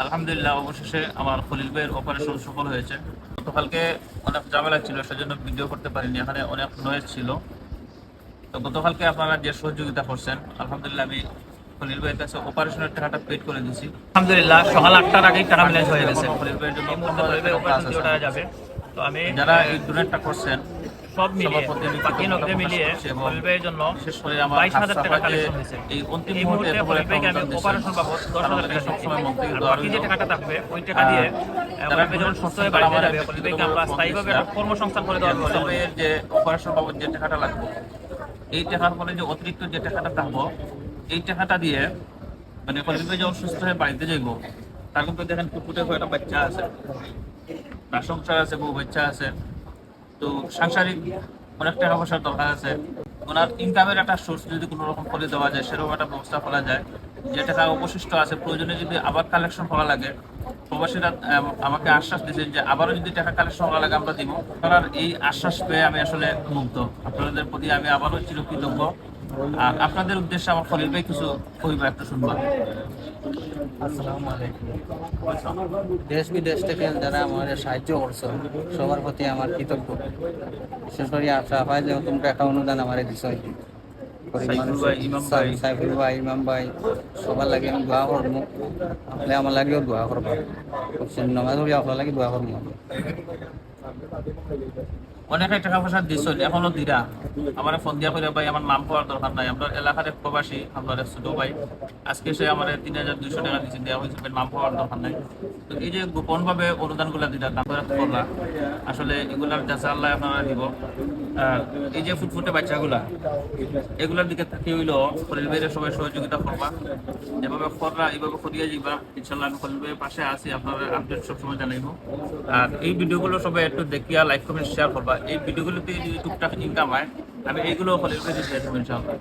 আলহামদুলিল্লাহ, অবশেষে আমার খলিল ভাইয়ের অপারেশন সফল হয়েছে। গতকালকে অনেক ঝামেলা ছিল, সেজন্য ভিডিও করতে পারিনি, এখানে অনেক নয়েজ ছিল। তো গতকালকে আপনারা যে সহযোগিতা করছেন, আলহামদুলিল্লাহ আমি খলিল ভাইয়ের কাছে অপারেশনের টাকাটা পেড করে দিয়েছি। আলহামদুলিল্লাহ সকাল 8টার আগেই টাকা ম্যানেজ হয়ে গেছে। খলিল ভাইয়ের জন্য এই মুহূর্তে খলিল ভাই অপারেশন দিয়ে টাকা যাবে। তো আমি যারা এই ডোনেটটা করছেন সব মিলিয়ে সবার প্রতি আমি বাকি কৃতজ্ঞতা নকলে প্রকাশ মিলিয়ে করছি এবং খলিল ভাইয়ের জন্য বিশেষ করে আমার 22,000 টাকা হাফসা কালেকশন যে হয়েছে। এই অন্তিম এই মুহূর্তে মুহূর্তে এত বড় খলিল একটা ভাইকে আমি অনুদান দিচ্ছেন। অপারেশন বাবদ 10,000 টাকা দিচ্ছি। সবসময় মন থেকে আর দোয়া বাকি যে রইলো। টাকাটা থাকবে ওই টাকা দিয়ে যারা খলিল ভাই যখন সুস্থ হয়ে বাড়িতে যাবে, খলিল ভাইকে আমরা স্থায়ীভাবে একটা কর্মসংস্থান করে দেওয়ার মুস্তাফা ব্যবস্থা করব। ভাইয়ের যে অপারেশন বাবদ যে টাকাটা লাগবে, এই টাকার ফলে যে অতিরিক্ত যে টাকাটা থাকবো, এই টাকাটা দিয়ে মানে খলিল ভাই যখন সুস্থ হয়ে বাড়িতে যাইব, তার কিন্তু দেখেন কুকুটে একটা বাচ্চা আছে, তার সংসার আছে, বউ বাচ্চা আছে। তো সাংসারিক অনেক টাকা পয়সার দরকার আছে। ওনার ইনকামের একটা সোর্স যদি কোনো রকম করে দেওয়া যায়, সেরকম একটা ব্যবস্থা করা যায়। যে টাকা অবশিষ্ট আছে, প্রয়োজনে যদি আবার কালেকশন করা লাগে, প্রবাসীরা আমাকে আশ্বাস দিয়েছেন যে আবারও যদি টাকা কালেকশন করা লাগে আমরা দিব। আপনার এই আশ্বাস পেয়ে আমি আসলে মুগ্ধ। আপনাদের প্রতি আমি আবারও চিরকৃতজ্ঞ। আর আপনাদের উদ্দেশ্যে আমার খলিল ভাই কিছু কইবা, একটু শুনবা। আসসালামু আলাইকুম। দেশ বিদেশ থেকে যারা আমাদের সাহায্য করছে সবার প্রতি আমার কৃতজ্ঞ। বিশেষ করে আশা হয় যে তোমরা একটা অনুদান আমার দিচ্ছ। সাইফুল ভাই, ইমাম ভাই। সাইফুল ভাই, ইমাম ভাই, সবার লাগে আমি দোয়া করবো। আপনি আমার লাগেও দোয়া করবো। নমাজ পড়ি আপনার লাগে দোয়া করবো। অনেক টাকা পয়সা দিচ্ছেন, এখনো দিরা আমার ফোন দিয়া করে ভাই আমার নাম পাওয়ার দরকার নাই, আমরা এলাকার এক প্রবাসী, আপনার এক ছোট ভাই, আজকে সে আমার 3,200 টাকা দিচ্ছে, দেওয়া হয়েছে, নাম পাওয়ার দরকার নাই। তো এই যে গোপন ভাবে অনুদান গুলা দিলা, তারপরে করলা, আসলে এগুলার যাচা আল্লাহ আপনারা দিব। আর এই যে ফুটফুটে বাচ্চাগুলা, এগুলার দিকে থাকি হইলো খলিল ভাইয়ের সবাই সহযোগিতা করবা, যেভাবে করলা এইভাবে করিয়ে যাবা। ইনশাল্লাহ আমি খলিল ভাইয়ের পাশে আছি, আপনারা আপডেট সবসময় জানাইবো। আর এই ভিডিওগুলো সবাই একটু দেখিয়া লাইক কমেন্ট শেয়ার করবা। এই ভিডিওগুলো থেকে যদি টুকটাক ইনকাম হয়, আমি এইগুলো খলিল ভাই দিয়ে দেবো ইনশাল্লাহ।